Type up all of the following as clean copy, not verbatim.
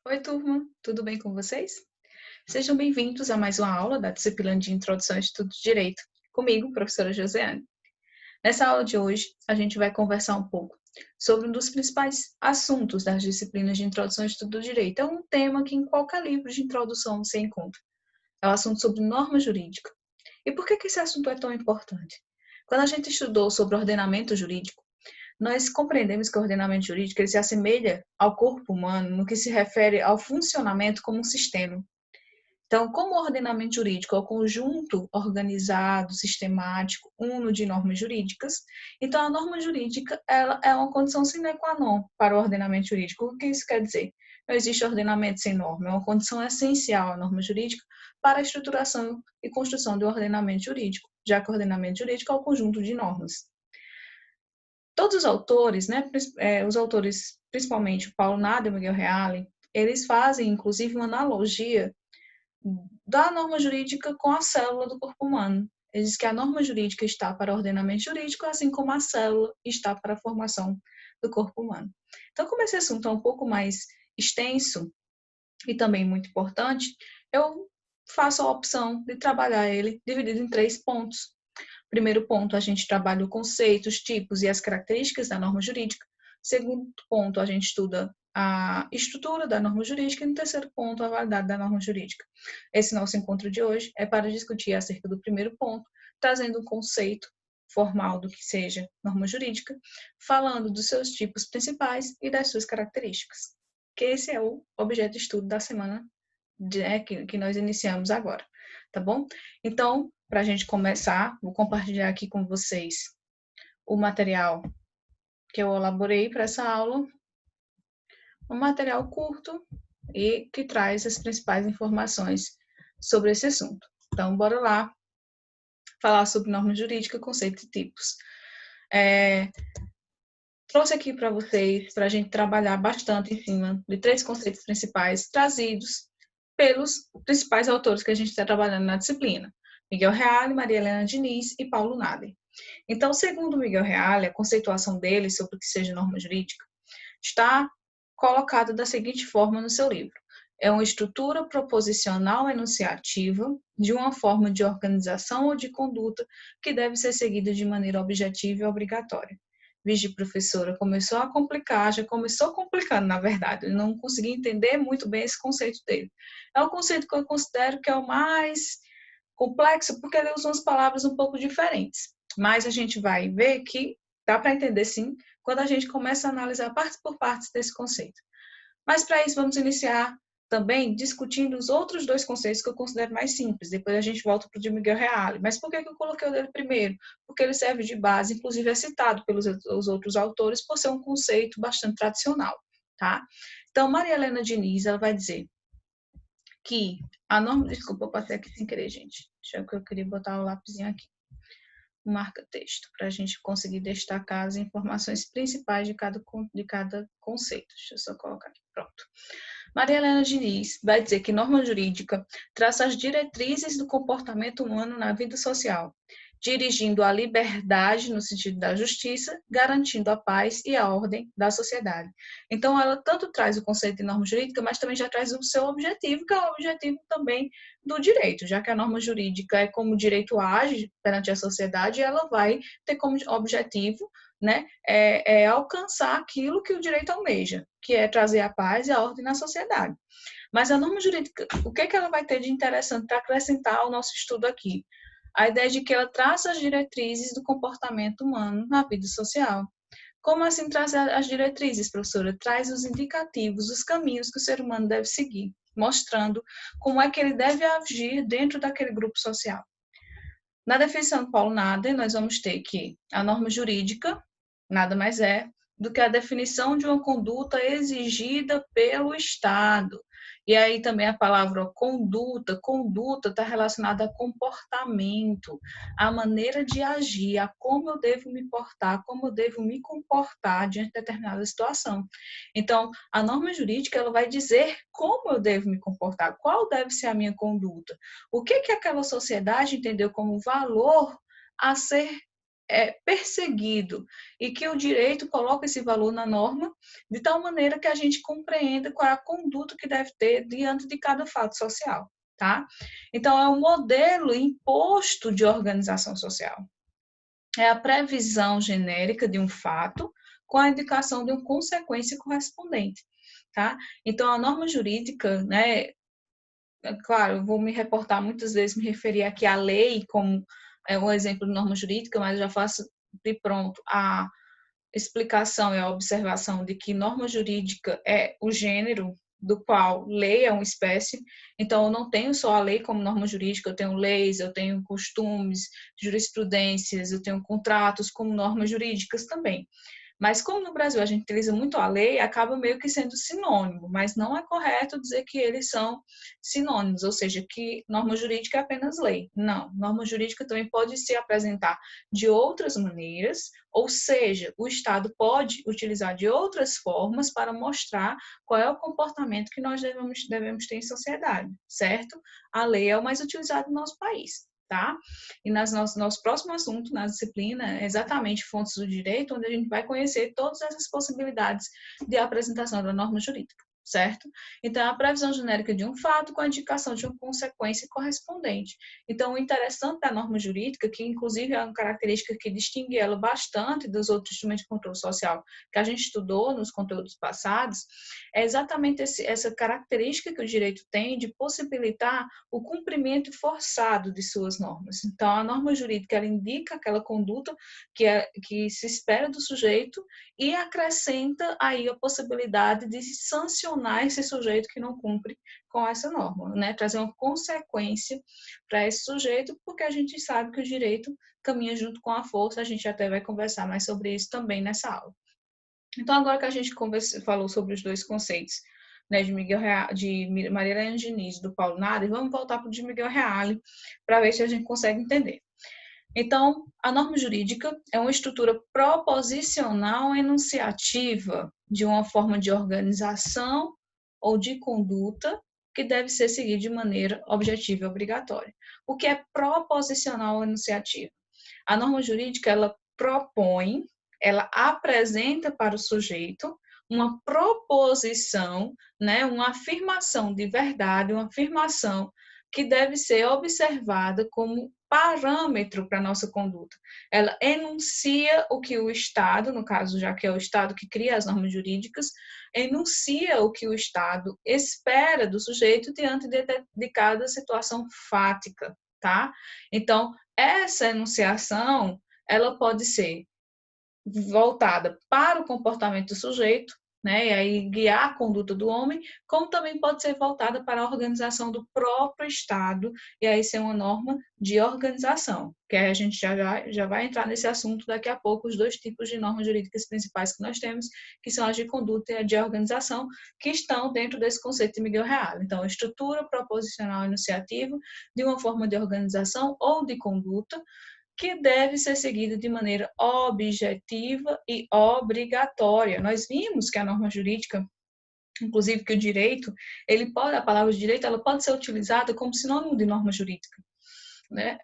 Oi, turma, tudo bem com vocês? Sejam bem-vindos a mais uma aula da disciplina de Introdução ao Estudo de Direito, comigo, professora Josiane. Nessa aula de hoje, a gente vai conversar um pouco sobre um dos principais assuntos das disciplinas de Introdução ao Estudo do Direito. É um tema que em qualquer livro de introdução você encontra. É o assunto sobre norma jurídica. E por que esse assunto é tão importante? Quando a gente estudou sobre ordenamento jurídico, nós compreendemos que o ordenamento jurídico ele se assemelha ao corpo humano no que se refere ao funcionamento como um sistema. Então, como o ordenamento jurídico é o conjunto organizado, sistemático, uno de normas jurídicas, então a norma jurídica ela é uma condição sine qua non para o ordenamento jurídico. O que isso quer dizer? Não existe ordenamento sem norma, é uma condição essencial a norma jurídica para a estruturação e construção do ordenamento jurídico, já que o ordenamento jurídico é o conjunto de normas. Todos os autores, né, os autores, principalmente o Paulo Nader e o Miguel Reale, eles fazem, inclusive, uma analogia da norma jurídica com a célula do corpo humano. Ele diz que a norma jurídica está para o ordenamento jurídico, assim como a célula está para a formação do corpo humano. Então, como esse assunto é um pouco mais extenso e também muito importante, eu faço a opção de trabalhar ele dividido em 3 pontos. Primeiro ponto, a gente trabalha o conceito, os tipos e as características da norma jurídica. Segundo ponto, a gente estuda a estrutura da norma jurídica. E no terceiro ponto, a validade da norma jurídica. Esse nosso encontro de hoje é para discutir acerca do primeiro ponto, trazendo um conceito formal do que seja norma jurídica, falando dos seus tipos principais e das suas características. Que esse é o objeto de estudo da semana que nós iniciamos agora, tá bom? Então, para a gente começar, vou compartilhar aqui com vocês o material que eu elaborei para essa aula, um material curto e que traz as principais informações sobre esse assunto. Então, bora lá falar sobre norma jurídica, conceito e tipos. Trouxe aqui para vocês, para a gente trabalhar bastante em cima de 3 conceitos principais trazidos pelos principais autores que a gente está trabalhando na disciplina. Miguel Reale, Maria Helena Diniz e Paulo Nader. Então, segundo Miguel Reale, a conceituação dele sobre o que seja norma jurídica está colocada da seguinte forma no seu livro. É uma estrutura proposicional enunciativa de uma forma de organização ou de conduta que deve ser seguida de maneira objetiva e obrigatória. Vigi, professora, começou a complicar, já começou complicando, na verdade. Eu não consegui entender muito bem esse conceito dele. É um conceito que eu considero que é o mais complexo, porque ele usa umas palavras um pouco diferentes. Mas a gente vai ver que dá para entender, sim, quando a gente começa a analisar partes por partes desse conceito. Mas para isso, vamos iniciar também discutindo os outros 2 conceitos que eu considero mais simples. Depois a gente volta para o de Miguel Reale. Mas por que eu coloquei o dele primeiro? Porque ele serve de base, inclusive é citado pelos outros autores, por ser um conceito bastante tradicional. Tá? Então, Maria Helena Diniz, ela vai dizer que a norma... Desculpa, eu passei aqui sem querer, gente. Deixa eu que eu queria botar o lápisinho aqui. Marca-texto, para a gente conseguir destacar as informações principais de cada conceito. Deixa eu só colocar aqui, pronto. Maria Helena Diniz vai dizer que norma jurídica traça as diretrizes do comportamento humano na vida social, dirigindo a liberdade no sentido da justiça, garantindo a paz e a ordem da sociedade. Então, ela tanto traz o conceito de norma jurídica, mas também já traz o seu objetivo, que é o objetivo também do direito, já que a norma jurídica é como o direito age perante a sociedade, ela vai ter como objetivo, né, alcançar aquilo que o direito almeja, que é trazer a paz e a ordem na sociedade. Mas a norma jurídica, o que ela vai ter de interessante para acrescentar ao nosso estudo aqui? A ideia de que ela traça as diretrizes do comportamento humano na vida social. Como assim traz as diretrizes, professora? Traz os indicativos, os caminhos que o ser humano deve seguir, mostrando como é que ele deve agir dentro daquele grupo social. Na definição do Paulo Nader, nós vamos ter que a norma jurídica nada mais é do que a definição de uma conduta exigida pelo Estado. E aí também a palavra conduta está relacionada a comportamento, a maneira de agir, a como eu devo me portar, como eu devo me comportar diante de determinada situação. Então, a norma jurídica ela vai dizer como eu devo me comportar, qual deve ser a minha conduta, o que aquela sociedade entendeu como valor a ser perseguido e que o direito coloca esse valor na norma de tal maneira que a gente compreenda qual é a conduta que deve ter diante de cada fato social, tá? Então, é um modelo imposto de organização social. É a previsão genérica de um fato com a indicação de uma consequência correspondente, tá? Então, a norma jurídica, né, claro, eu vou me reportar muitas vezes, me referir aqui à lei como um exemplo de norma jurídica, mas eu já faço de pronto a explicação e a observação de que norma jurídica é o gênero do qual lei é uma espécie. Então, eu não tenho só a lei como norma jurídica, eu tenho leis, eu tenho costumes, jurisprudências, eu tenho contratos como normas jurídicas também. Mas como no Brasil a gente utiliza muito a lei, acaba meio que sendo sinônimo, mas não é correto dizer que eles são sinônimos, ou seja, que norma jurídica é apenas lei. Não, norma jurídica também pode se apresentar de outras maneiras, ou seja, o Estado pode utilizar de outras formas para mostrar qual é o comportamento que nós devemos ter em sociedade, certo? A lei é o mais utilizado no nosso país. Tá? E nosso próximo assunto na disciplina é exatamente fontes do direito, onde a gente vai conhecer todas essas possibilidades de apresentação da norma jurídica, certo? Então, a previsão genérica de um fato com a indicação de uma consequência correspondente. Então, o interessante da norma jurídica, que inclusive é uma característica que distingue ela bastante dos outros instrumentos de controle social que a gente estudou nos conteúdos passados, é exatamente essa característica que o direito tem de possibilitar o cumprimento forçado de suas normas. Então, a norma jurídica ela indica aquela conduta que se espera do sujeito e acrescenta aí a possibilidade de sancionar esse sujeito que não cumpre com essa norma, né? Trazer uma consequência para esse sujeito, porque a gente sabe que o direito caminha junto com a força, a gente até vai conversar mais sobre isso também nessa aula. Então, agora que a gente falou sobre os dois conceitos, né, de Maria Helena Diniz e do Paulo Nader, vamos voltar para o de Miguel Reale, para ver se a gente consegue entender. Então, a norma jurídica é uma estrutura proposicional enunciativa de uma forma de organização ou de conduta que deve ser seguida de maneira objetiva e obrigatória. O que é proposicional enunciativa? A norma jurídica, ela propõe, ela apresenta para o sujeito uma proposição, né, uma afirmação de verdade, uma afirmação que deve ser observada como parâmetro para a nossa conduta. Ela enuncia o que o Estado, no caso, já que é o Estado que cria as normas enuncia o que o Estado espera do sujeito diante de cada situação fática, tá? Então, essa enunciação, ela pode ser voltada para o comportamento do sujeito, né, e aí guiar a conduta do homem, como também pode ser voltada para a organização do próprio Estado, e aí ser uma norma de organização, que a gente já vai entrar nesse assunto daqui a pouco, os dois tipos de normas jurídicas principais que nós temos, que são as de conduta e a de organização, que estão dentro desse conceito de Miguel Reale. Então, estrutura proposicional enunciativa de uma forma de organização ou de conduta, que deve ser seguida de maneira objetiva e obrigatória. Nós vimos que a norma jurídica, inclusive que o direito, a palavra direito, ela pode ser utilizada como sinônimo de norma jurídica, né?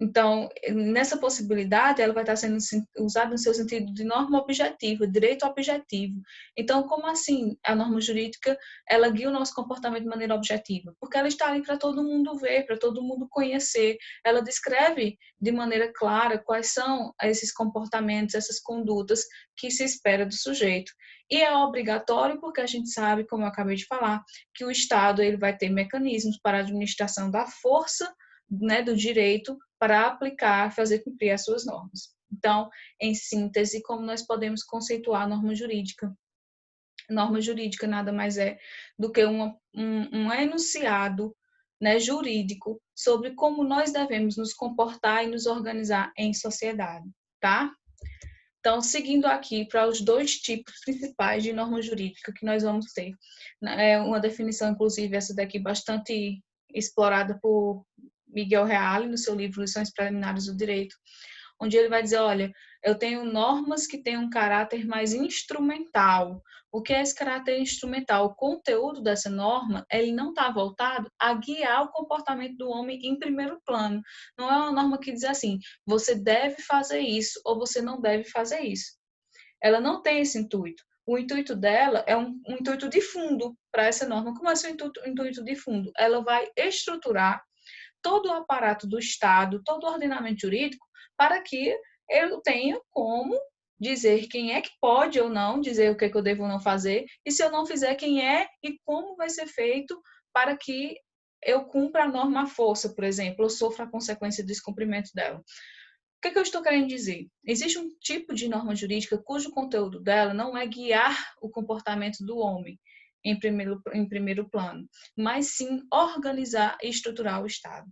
Então, nessa possibilidade, ela vai estar sendo usada no seu sentido de norma objetiva, direito objetivo. Então, como assim a norma jurídica, ela guia o nosso comportamento de maneira objetiva? Porque ela está ali para todo mundo ver, para todo mundo conhecer. Ela descreve de maneira clara quais são esses comportamentos, essas condutas que se espera do sujeito. E é obrigatório porque a gente sabe, como eu acabei de falar, que o Estado ele vai ter mecanismos para a administração da força, né, do direito para aplicar, fazer cumprir as suas normas. Então, em síntese, como nós podemos conceituar a norma jurídica? Norma jurídica nada mais é do que um enunciado, né, jurídico sobre como nós devemos nos comportar e nos organizar em sociedade, tá? Então, seguindo aqui para os dois tipos principais de norma jurídica que nós vamos ter, é uma definição, inclusive, essa daqui bastante explorada por Miguel Reale no seu livro Lições Preliminares do Direito, onde ele vai dizer, olha, eu tenho normas que têm um caráter mais instrumental. O que é esse caráter instrumental? O conteúdo dessa norma, ele não está voltado a guiar o comportamento do homem em primeiro plano. Não é uma norma que diz assim, você deve fazer isso ou você não deve fazer isso. Ela não tem esse intuito. O intuito dela é um intuito de fundo para essa norma. Como é seu intuito de fundo? Ela vai estruturar todo o aparato do Estado, todo o ordenamento jurídico, para que eu tenha como dizer quem é que pode ou não dizer o que, é que eu devo ou não fazer, e se eu não fizer, quem é e como vai ser feito para que eu cumpra a norma à força, por exemplo, ou sofra a consequência do descumprimento dela. O que eu estou querendo dizer? Existe um tipo de norma jurídica cujo conteúdo dela não é guiar o comportamento do homem em primeiro plano, mas sim organizar e estruturar o Estado.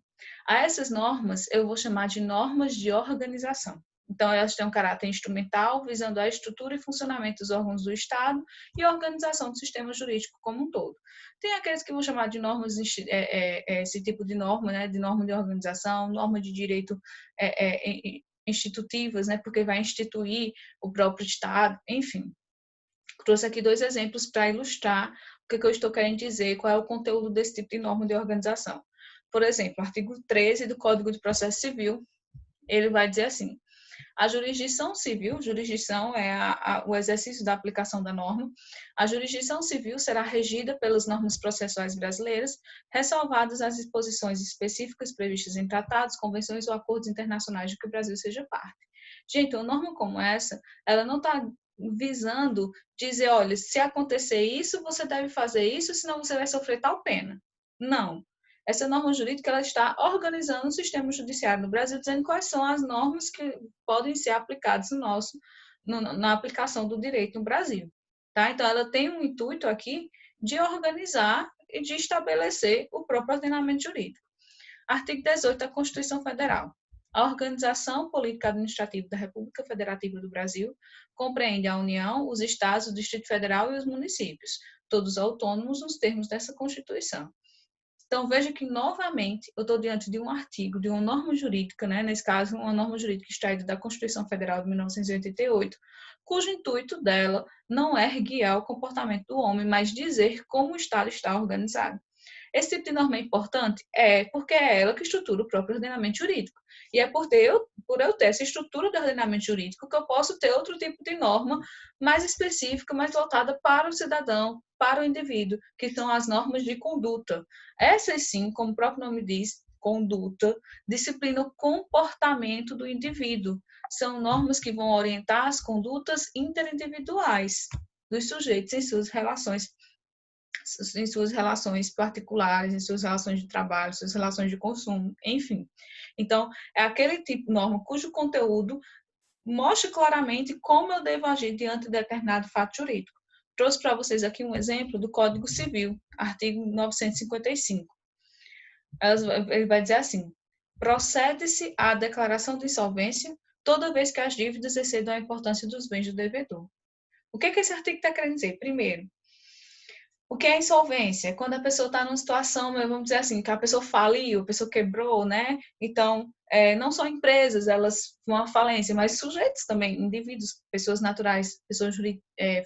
A essas normas eu vou chamar de normas de organização. Então, elas têm um caráter instrumental, visando a estrutura e funcionamento dos órgãos do Estado e a organização do sistema jurídico como um todo. Tem aqueles que vão chamar de normas, esse tipo de norma, né, de norma de organização, norma de direito institutivas, né, porque vai instituir o próprio Estado, enfim. Trouxe aqui 2 exemplos para ilustrar o que eu estou querendo dizer, qual é o conteúdo desse tipo de norma de organização. Por exemplo, o artigo 13 do Código de Processo Civil, ele vai dizer assim, a jurisdição civil, jurisdição é o exercício da aplicação da norma, a jurisdição civil será regida pelas normas processuais brasileiras, ressalvadas as disposições específicas previstas em tratados, convenções ou acordos internacionais de que o Brasil seja parte. Gente, uma norma como essa, ela não está visando dizer, olha, se acontecer isso, você deve fazer isso, senão você vai sofrer tal pena. Não. Essa norma jurídica ela está organizando o sistema judiciário no Brasil, dizendo quais são as normas que podem ser aplicadas na aplicação do direito no Brasil. Tá? Então, ela tem um intuito aqui de organizar e de estabelecer o próprio ordenamento jurídico. Artigo 18 da Constituição Federal. A organização política administrativa da República Federativa do Brasil compreende a União, os estados, o Distrito Federal e os municípios, todos autônomos nos termos dessa Constituição. Então, veja que, novamente, eu estou diante de um artigo, de uma norma jurídica, né? Nesse caso, uma norma jurídica extraída da Constituição Federal de 1988, cujo intuito dela não é guiar o comportamento do homem, mas dizer como o Estado está organizado. Esse tipo de norma é importante? É, porque é ela que estrutura o próprio ordenamento jurídico. E é por eu ter essa estrutura de ordenamento jurídico que eu posso ter outro tipo de norma mais específica, mais voltada para o cidadão, para o indivíduo, que são as normas de conduta. Essas sim, como o próprio nome diz, conduta, disciplina o comportamento do indivíduo. São normas que vão orientar as condutas interindividuais dos sujeitos em suas relações particulares, em suas relações de trabalho, suas relações de consumo, enfim. Então, é aquele tipo de norma cujo conteúdo mostra claramente como eu devo agir diante de determinado fato jurídico. Trouxe para vocês aqui um exemplo do Código Civil, artigo 955. Ele vai dizer assim, procede-se à declaração de insolvência toda vez que as dívidas excedam a importância dos bens do devedor. O que esse artigo está querendo dizer? Primeiro, o que é insolvência? Quando a pessoa está numa situação, vamos dizer assim, que a pessoa faliu, a pessoa quebrou, né? Então, não só empresas, elas vão à falência, mas sujeitos também, indivíduos, pessoas naturais, pessoas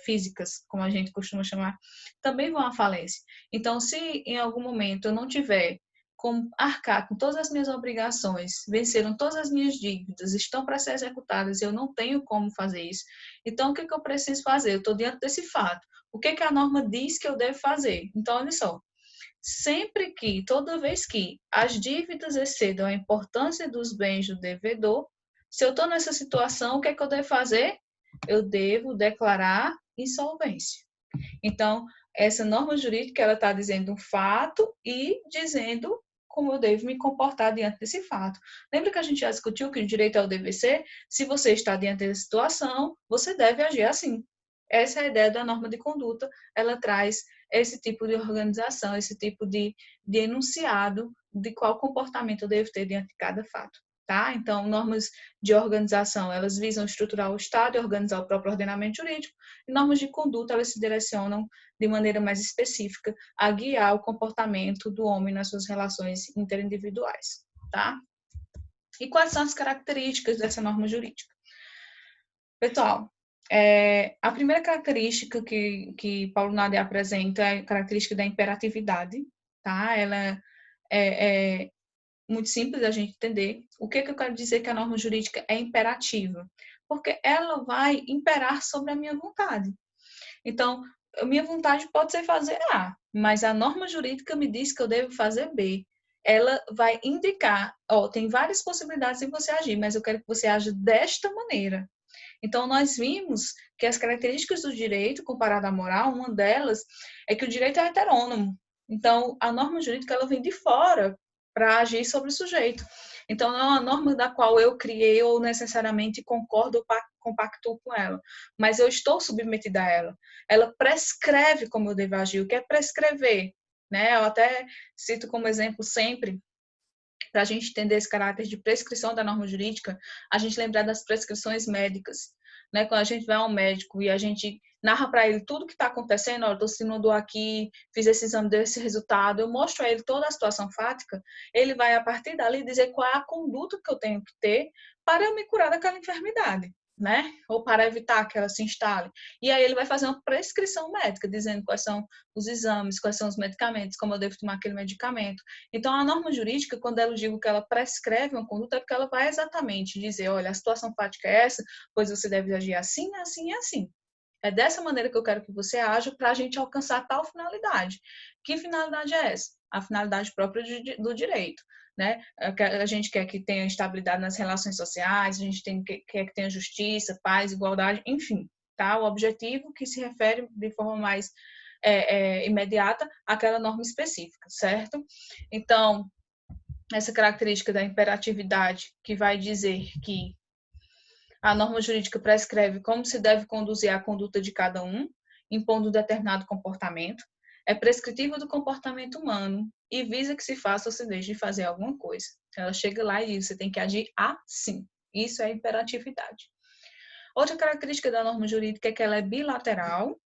físicas, como a gente costuma chamar, também vão à falência. Então, se em algum momento eu não tiver como arcar com todas as minhas obrigações, venceram todas as minhas dívidas, estão para ser executadas e eu não tenho como fazer isso, então o que eu preciso fazer? Eu estou diante desse fato. O que a norma diz que eu devo fazer? Então, olha só. Toda vez que as dívidas excedam a importância dos bens do devedor, se eu estou nessa situação, o que eu devo fazer? Eu devo declarar insolvência. Então, essa norma jurídica, ela está dizendo um fato e dizendo como eu devo me comportar diante desse fato. Lembra que a gente já discutiu que o direito é o dever ser? Se você está diante dessa situação, você deve agir assim. Essa é a ideia da norma de conduta, ela traz esse tipo de organização, esse tipo de enunciado de qual comportamento eu devo ter diante de cada fato. Tá? Então, normas de organização, elas visam estruturar o Estado e organizar o próprio ordenamento jurídico, e normas de conduta, elas se direcionam de maneira mais específica a guiar o comportamento do homem nas suas relações interindividuais. Tá? E quais são as características dessa norma jurídica? Pessoal, a primeira característica que Paulo Nader apresenta é a característica da imperatividade, tá? Ela é muito simples da gente entender. O que eu quero dizer que a norma jurídica é imperativa? Porque ela vai imperar sobre a minha vontade. Então, a minha vontade pode ser fazer A, mas a norma jurídica me diz que eu devo fazer B. Ela vai indicar, tem várias possibilidades de você agir, mas eu quero que você aja desta maneira. Então, nós vimos que as características do direito, comparada à moral, uma delas é que o direito é heterônomo. Então, a norma jurídica ela vem de fora para agir sobre o sujeito. Então, não é uma norma da qual eu criei ou necessariamente concordo ou compactuo com ela, mas eu estou submetida a ela. Ela prescreve como eu devo agir. O que é prescrever? Né? Eu até cito como exemplo sempre, para a gente entender esse caráter de prescrição da norma jurídica, a gente lembrar das prescrições médicas. Né? Quando a gente vai ao médico e a gente narra para ele tudo que está acontecendo, eu estou sentindo dor aqui, fiz esse exame, deu esse resultado, eu mostro a ele toda a situação fática, ele vai, a partir dali, dizer qual é a conduta que eu tenho que ter para eu me curar daquela enfermidade, né? Ou para evitar que ela se instale. E aí ele vai fazer uma prescrição médica, dizendo quais são os exames, quais são os medicamentos, como eu devo tomar aquele medicamento. Então, a norma jurídica, quando eu digo que ela prescreve uma conduta, é porque ela vai exatamente dizer, olha, a situação fática é essa, pois você deve agir assim, assim e assim. É dessa maneira que eu quero que você haja para a gente alcançar tal finalidade. Que finalidade é essa? A finalidade própria do direito. Né? A gente quer que tenha estabilidade nas relações sociais, a gente quer que tenha justiça, paz, igualdade, enfim. Tá? O objetivo que se refere de forma mais imediata àquela norma específica, certo? Então, essa característica da imperatividade, que vai dizer que a norma jurídica prescreve como se deve conduzir a conduta de cada um, impondo determinado comportamento, é prescritiva do comportamento humano e visa que se faça ou se deixe de fazer alguma coisa. Ela chega lá e diz, você tem que agir assim. Isso é imperatividade. Outra característica da norma jurídica é que ela é bilateral,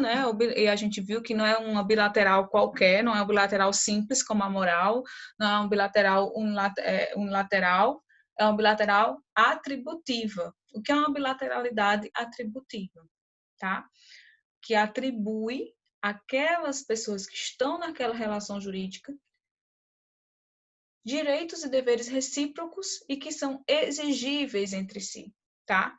né, e a gente viu que não é uma bilateral qualquer, não é uma bilateral simples como a moral, não é uma bilateral unilateral, é uma bilateral atributiva. O que é uma bilateralidade atributiva? Tá? Que atribui àquelas pessoas que estão naquela relação jurídica direitos e deveres recíprocos e que são exigíveis entre si, tá?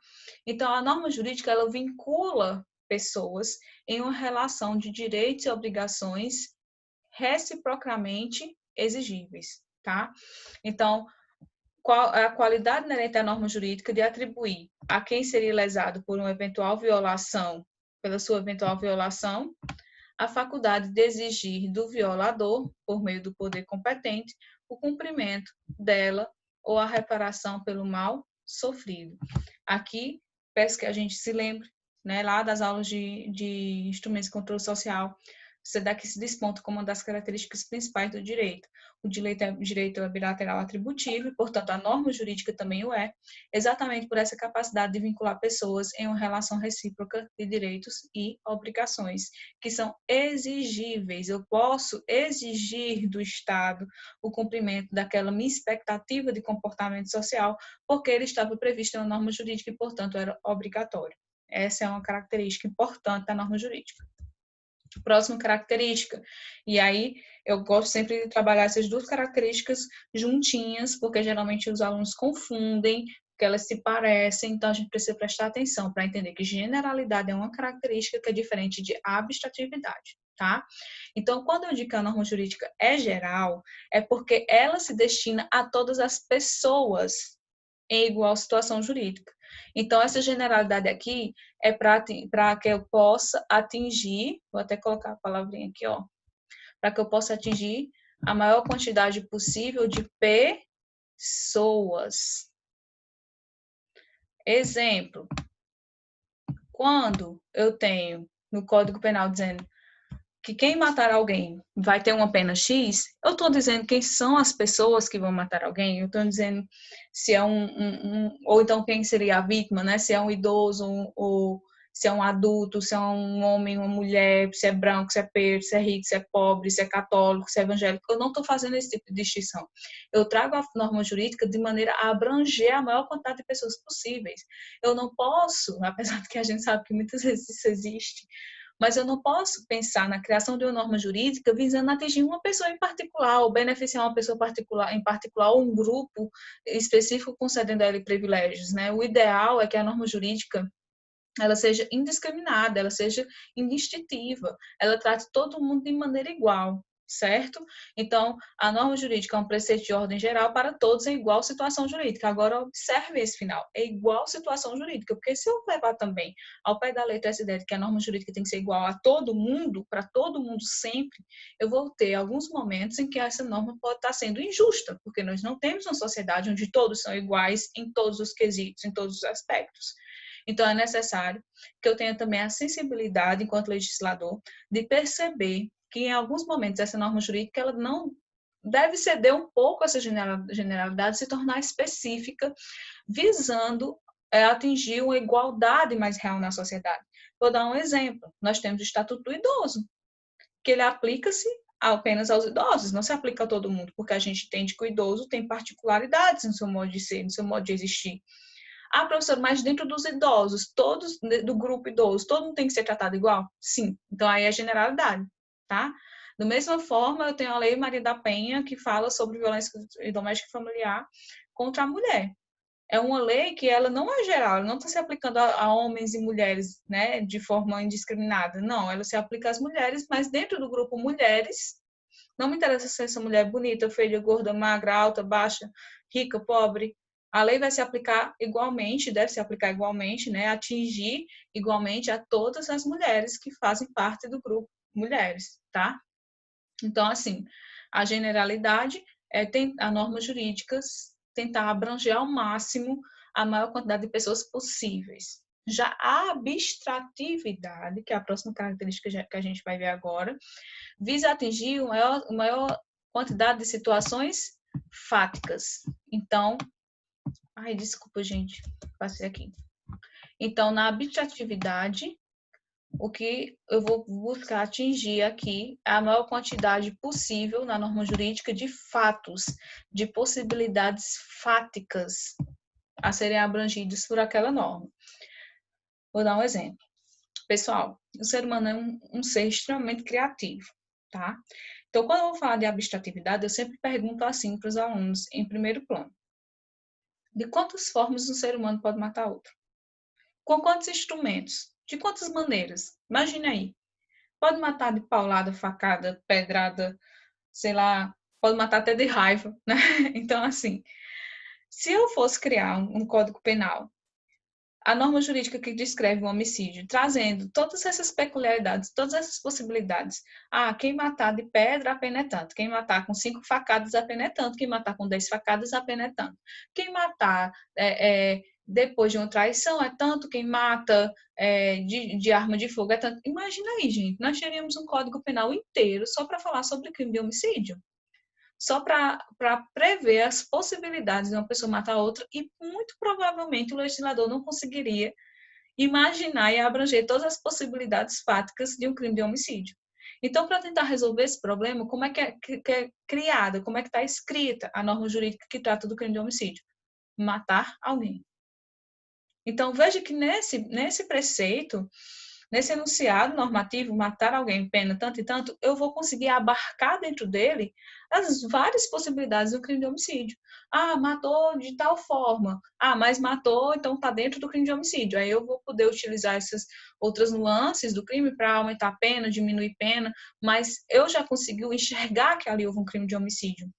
Então, a norma jurídica, ela vincula pessoas em uma relação de direitos e obrigações reciprocamente exigíveis, tá? Então, qual a qualidade inerente à norma jurídica de atribuir a quem seria lesado por uma eventual violação, pela sua eventual violação, a faculdade de exigir do violador, por meio do poder competente, o cumprimento dela ou a reparação pelo mal sofrido. Aqui, peço que a gente se lembre, né, lá das aulas de instrumentos de controle social, você daqui se desponta como uma das características principais do direito. O direito é bilateral atributivo e, portanto, a norma jurídica também o é, exatamente por essa capacidade de vincular pessoas em uma relação recíproca de direitos e obrigações, que são exigíveis. Eu posso exigir do Estado o cumprimento daquela minha expectativa de comportamento social, porque ele estava previsto em uma norma jurídica e, portanto, era obrigatório. Essa é uma característica importante da norma jurídica. Próxima característica, e aí eu gosto sempre de trabalhar essas duas características juntinhas, porque geralmente os alunos confundem, porque elas se parecem, então a gente precisa prestar atenção para entender que generalidade é uma característica que é diferente de abstratividade, tá? Então, quando eu digo que a norma jurídica é geral, é porque ela se destina a todas as pessoas em igual situação jurídica. Então, essa generalidade aqui é para que eu possa atingir, vou até colocar a palavrinha aqui, ó, para que eu possa atingir a maior quantidade possível de pessoas. Exemplo, quando eu tenho no Código Penal dizendo que quem matar alguém vai ter uma pena X, eu estou dizendo quem são as pessoas que vão matar alguém, eu estou dizendo se é ou então quem seria a vítima, né? Se é um idoso ou se é um adulto, se é um homem, uma mulher, se é branco, se é preto, se é rico, se é pobre, se é católico, se é evangélico. Eu não estou fazendo esse tipo de distinção. Eu trago a norma jurídica de maneira a abranger a maior quantidade de pessoas possíveis. Eu não posso, apesar de que a gente sabe que muitas vezes isso existe, mas eu não posso pensar na criação de uma norma jurídica visando atingir uma pessoa em particular, ou beneficiar uma pessoa particular, em particular, ou um grupo específico concedendo a ele privilégios, né? O ideal é que a norma jurídica ela seja indiscriminada, ela seja indistintiva, ela trate todo mundo de maneira igual, certo? Então, a norma jurídica é um preceito de ordem geral para todos em igual situação jurídica. Agora, observe esse final, é igual situação jurídica, porque se eu levar também ao pé da letra essa ideia de que a norma jurídica tem que ser igual a todo mundo, para todo mundo sempre, eu vou ter alguns momentos em que essa norma pode estar sendo injusta, porque nós não temos uma sociedade onde todos são iguais em todos os quesitos, em todos os aspectos. Então, é necessário que eu tenha também a sensibilidade, enquanto legislador, de perceber que, em alguns momentos, essa norma jurídica ela não deve ceder um pouco essa generalidade, se tornar específica, visando atingir uma igualdade mais real na sociedade. Vou dar um exemplo. Nós temos o Estatuto do Idoso, que ele aplica-se apenas aos idosos, não se aplica a todo mundo, porque a gente entende que o idoso tem particularidades no seu modo de ser, no seu modo de existir. Ah, professor, mas dentro dos idosos, todos do grupo idoso, todo mundo tem que ser tratado igual? Sim. Então, aí é generalidade, tá? Da mesma forma, eu tenho a Lei Maria da Penha, que fala sobre violência doméstica e familiar contra a mulher. É uma lei que ela não é geral, ela não está se aplicando a homens e mulheres, né, de forma indiscriminada. Não, ela se aplica às mulheres, mas dentro do grupo mulheres, não me interessa se essa mulher é bonita, feia, gorda, magra, alta, baixa, rica, pobre. A lei vai se aplicar igualmente, deve se aplicar igualmente, né? Atingir igualmente a todas as mulheres que fazem parte do grupo mulheres, tá? Então, assim, a generalidade é a normas jurídicas tentar abranger ao máximo a maior quantidade de pessoas possíveis. Já a abstratividade, que é a próxima característica que a gente vai ver agora, visa atingir a maior quantidade de situações fáticas. Então, ai, desculpa, gente, passei aqui. Então, na abstratividade, o que eu vou buscar atingir aqui é a maior quantidade possível na norma jurídica de fatos, de possibilidades fáticas a serem abrangidos por aquela norma. Vou dar um exemplo. Pessoal, o ser humano é um ser extremamente criativo, tá? Então, quando eu vou falar de abstratividade, eu sempre pergunto assim para os alunos, em primeiro plano. De quantas formas um ser humano pode matar outro? Com quantos instrumentos? De quantas maneiras? Imagine aí. Pode matar de paulada, facada, pedrada, sei lá, pode matar até de raiva, né? Então, assim, se eu fosse criar um código penal, a norma jurídica que descreve o homicídio, trazendo todas essas peculiaridades, todas essas possibilidades. Ah, quem matar de pedra, a pena é tanto. Quem matar com 5 facadas, a pena é tanto. Quem matar com 10 facadas, a pena é tanto. Quem matar depois de uma traição é tanto. Quem mata de arma de fogo é tanto. Imagina aí, gente, nós teríamos um código penal inteiro só para falar sobre crime de homicídio. Só para prever as possibilidades de uma pessoa matar a outra, e muito provavelmente o legislador não conseguiria imaginar e abranger todas as possibilidades fáticas de um crime de homicídio. Então, para tentar resolver esse problema, como é que é criada, como é que está escrita a norma jurídica que trata do crime de homicídio? Matar alguém. Então, veja que nesse preceito, nesse enunciado normativo, matar alguém, pena tanto e tanto, eu vou conseguir abarcar dentro dele as várias possibilidades do crime de homicídio. Ah, matou de tal forma. Ah, mas matou, então está dentro do crime de homicídio. Aí eu vou poder utilizar essas outras nuances do crime para aumentar a pena, diminuir pena, mas eu já consegui enxergar que ali houve um crime de homicídio.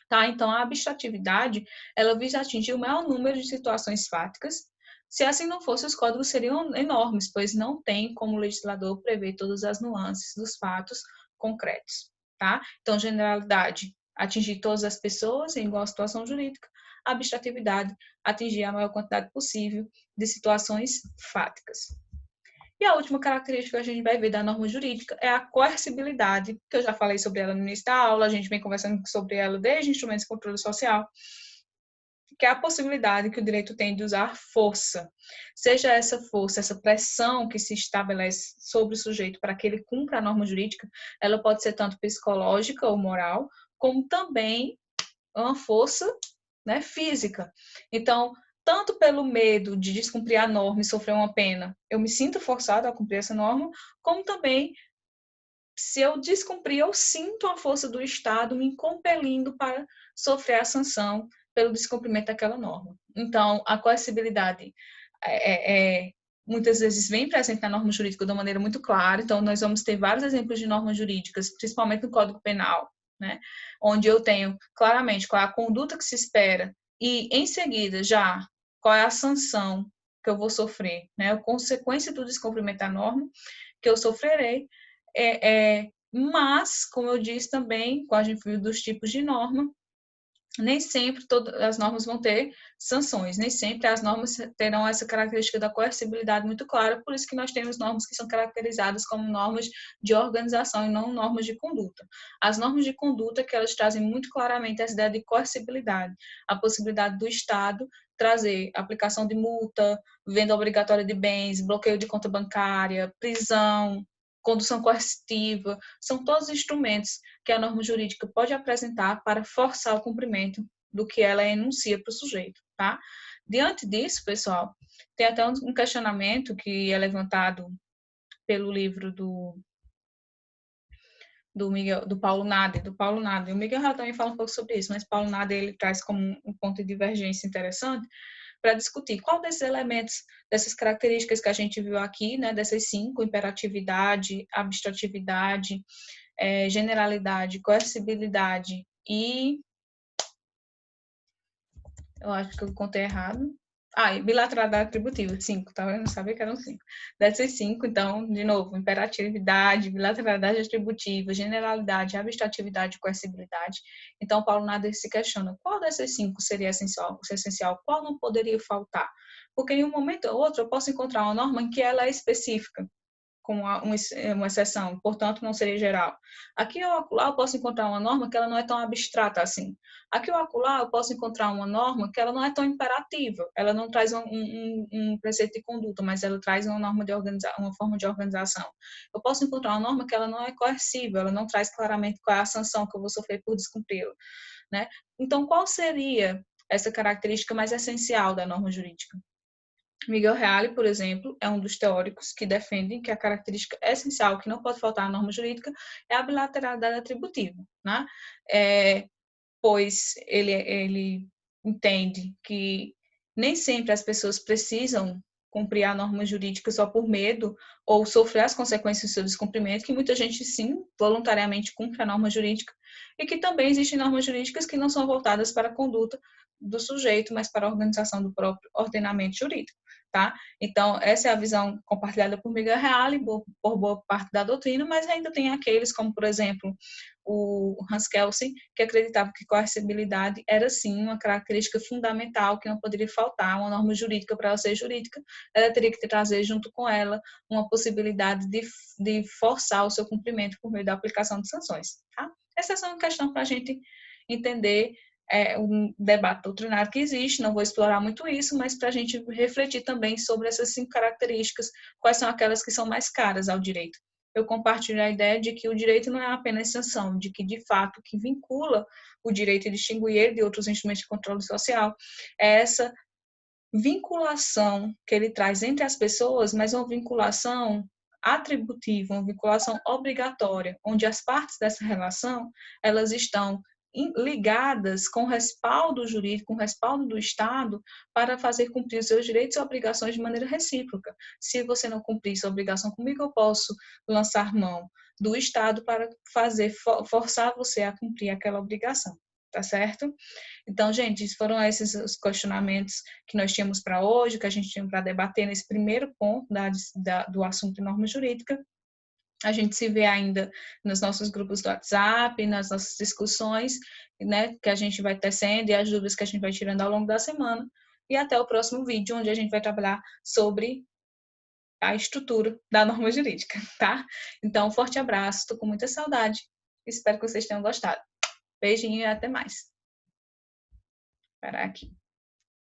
Tá? Então, a abstratividade, ela visa atingir o maior número de situações fáticas. Se assim não fosse, os códigos seriam enormes, pois não tem como o legislador prever todas as nuances dos fatos concretos, tá? Então, generalidade, atingir todas as pessoas em igual situação jurídica. Abstratividade, atingir a maior quantidade possível de situações fáticas. E a última característica que a gente vai ver da norma jurídica é a coercibilidade, que eu já falei sobre ela no início da aula, a gente vem conversando sobre ela desde instrumentos de controle social. que é a possibilidade que o direito tem de usar força. Seja essa força, essa pressão que se estabelece sobre o sujeito para que ele cumpra a norma jurídica, ela pode ser tanto psicológica ou moral, como também uma força, né, física. Então, tanto pelo medo de descumprir a norma e sofrer uma pena, eu me sinto forçado a cumprir essa norma, como também, se eu descumprir, eu sinto a força do Estado me compelindo para sofrer a sanção pelo descumprimento daquela norma. Então, a coercibilidade muitas vezes vem presente na norma jurídica de uma maneira muito clara. Então, nós vamos ter vários exemplos de normas jurídicas, principalmente no Código Penal, né, onde eu tenho claramente qual é a conduta que se espera e, em seguida, já qual é a sanção que eu vou sofrer, né, a consequência do descumprimento da norma que eu sofrerei. Mas, como eu disse também, com a gente viu dos tipos de norma, nem sempre todas as normas vão ter sanções, nem sempre as normas terão essa característica da coercibilidade muito clara, por isso que nós temos normas que são caracterizadas como normas de organização e não normas de conduta. As normas de conduta que elas trazem muito claramente essa ideia de coercibilidade, a possibilidade do Estado trazer aplicação de multa, venda obrigatória de bens, bloqueio de conta bancária, prisão, condução coercitiva, são todos instrumentos que a norma jurídica pode apresentar para forçar o cumprimento do que ela enuncia para o sujeito, tá? Diante disso, pessoal, tem até um questionamento que é levantado pelo livro do Paulo Nader, E o Miguel já também fala um pouco sobre isso, mas Paulo Nader ele traz como um ponto de divergência interessante para discutir qual desses elementos, dessas características que a gente viu aqui, né, dessas 5, imperatividade, abstratividade, generalidade, coercibilidade e eu acho que eu contei errado. E bilateralidade atributiva, 5, tá? Eu não sabia que eram 5. Dessas 5, então, de novo, imperatividade, bilateralidade atributiva, generalidade, abstratividade e coercibilidade. Então, Paulo Nader se questiona qual dessas 5 seria essencial, qual não poderia faltar? Porque em um momento ou outro eu posso encontrar uma norma em que ela é específica, com uma exceção, portanto, não seria geral. Aqui ou acolá eu posso encontrar uma norma que ela não é tão abstrata assim. Aqui ou acolá eu posso encontrar uma norma que ela não é tão imperativa, ela não traz um preceito de conduta, mas ela traz uma norma de uma forma de organização. Eu posso encontrar uma norma que ela não é coercível, ela não traz claramente qual é a sanção que eu vou sofrer por descumpri-la, né? Então, qual seria essa característica mais essencial da norma jurídica? Miguel Reale, por exemplo, é um dos teóricos que defendem que a característica essencial que não pode faltar na norma jurídica é a bilateralidade atributiva, né? Pois ele entende que nem sempre as pessoas precisam cumprir a norma jurídica só por medo ou sofrer as consequências do seu descumprimento, que muita gente, sim, voluntariamente cumpre a norma jurídica, e que também existem normas jurídicas que não são voltadas para a conduta do sujeito, mas para a organização do próprio ordenamento jurídico, tá? Então, essa é a visão compartilhada por Miguel Reale, por boa parte da doutrina, mas ainda tem aqueles como, por exemplo, o Hans Kelsen, que acreditava que coercibilidade era, sim, uma característica fundamental que não poderia faltar. Uma norma jurídica, para ela ser jurídica, ela teria que trazer junto com ela uma possibilidade de forçar o seu cumprimento por meio da aplicação de sanções. Tá? Essa é só uma questão para a gente entender um debate doutrinário que existe, não vou explorar muito isso, mas para a gente refletir também sobre essas 5 características, quais são aquelas que são mais caras ao direito. Eu compartilho a ideia de que o direito não é apenas sanção, de que, de fato, o que vincula o direito e distingue ele de outros instrumentos de controle social é essa vinculação que ele traz entre as pessoas, mas uma vinculação atributiva, uma vinculação obrigatória, onde as partes dessa relação, elas estão ligadas com respaldo jurídico, com respaldo do Estado, para fazer cumprir os seus direitos e obrigações de maneira recíproca. Se você não cumprir sua obrigação comigo, eu posso lançar mão do Estado para forçar você a cumprir aquela obrigação, tá certo? Então, gente, foram esses os questionamentos que nós tínhamos para hoje, que a gente tinha para debater nesse primeiro ponto do assunto de norma jurídica. A gente se vê ainda nos nossos grupos do WhatsApp, nas nossas discussões, né, que a gente vai tecendo e as dúvidas que a gente vai tirando ao longo da semana. E até o próximo vídeo, onde a gente vai trabalhar sobre a estrutura da norma jurídica, tá? Então, um forte abraço, estou com muita saudade. Espero que vocês tenham gostado. Beijinho e até mais. Parar aqui.